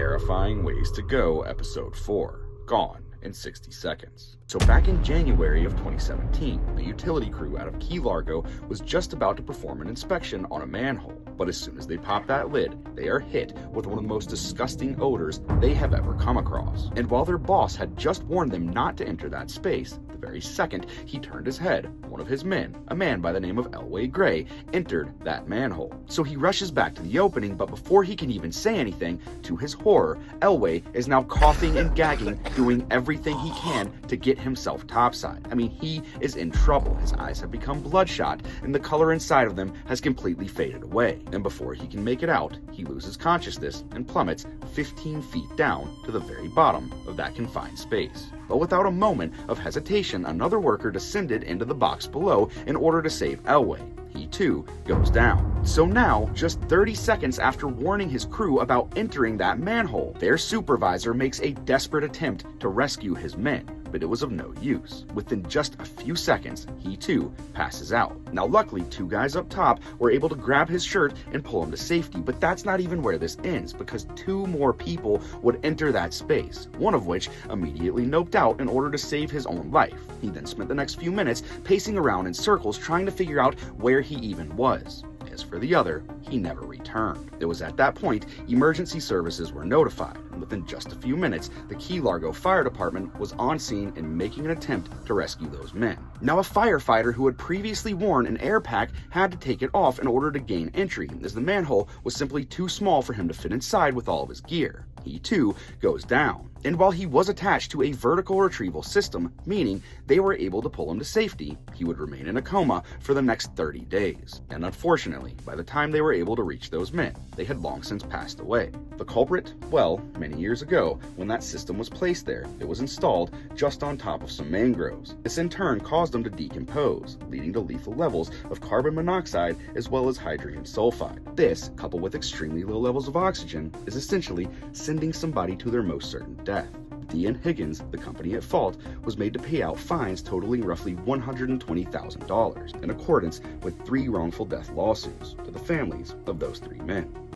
Terrifying Ways to Go, Episode 4, Gone in 60 Seconds. So back in January of 2017, a utility crew out of Key Largo was just about to perform an inspection on a manhole. But as soon as they pop that lid, they are hit with one of the most disgusting odors they have ever come across. And while their boss had just warned them not to enter that space, the very second he turned his head, one of his men, a man by the name of Elway Gray, entered that manhole. So he rushes back to the opening, but before he can even say anything, to his horror, Elway is now coughing and gagging, doing everything he can to get himself topside. I mean, he is in trouble. His eyes have become bloodshot, and the color inside of them has completely faded away. And before he can make it out, he loses consciousness and plummets 15 feet down to the very bottom of that confined space. But without a moment of hesitation, another worker descended into the box below in order to save Elway. He too goes down. So now, just 30 seconds after warning his crew about entering that manhole, their supervisor makes a desperate attempt to rescue his men, but it was of no use. Within just a few seconds, he too passes out. Now luckily, two guys up top were able to grab his shirt and pull him to safety, but that's not even where this ends, because two more people would enter that space, one of which immediately noped out in order to save his own life. He then spent the next few minutes pacing around in circles trying to figure out where he even was. As for the other, he never returned. It was at that point emergency services were notified, and within just a few minutes, the Key Largo Fire Department was on scene and making an attempt to rescue those men. Now, a firefighter who had previously worn an air pack had to take it off in order to gain entry, as the manhole was simply too small for him to fit inside with all of his gear. He too goes down. And while he was attached to a vertical retrieval system, meaning they were able to pull him to safety, he would remain in a coma for the next 30 days. And unfortunately, by the time they were able to reach those men, they had long since passed away. The culprit? Well, many years ago, when that system was placed there, it was installed just on top of some mangroves. This in turn caused them to decompose, leading to lethal levels of carbon monoxide as well as hydrogen sulfide. This, coupled with extremely low levels of oxygen, is essentially sending somebody to their most certain death. D.N. Higgins, the company at fault, was made to pay out fines totaling roughly $120,000 in accordance with 3 wrongful death lawsuits to the families of those 3 men.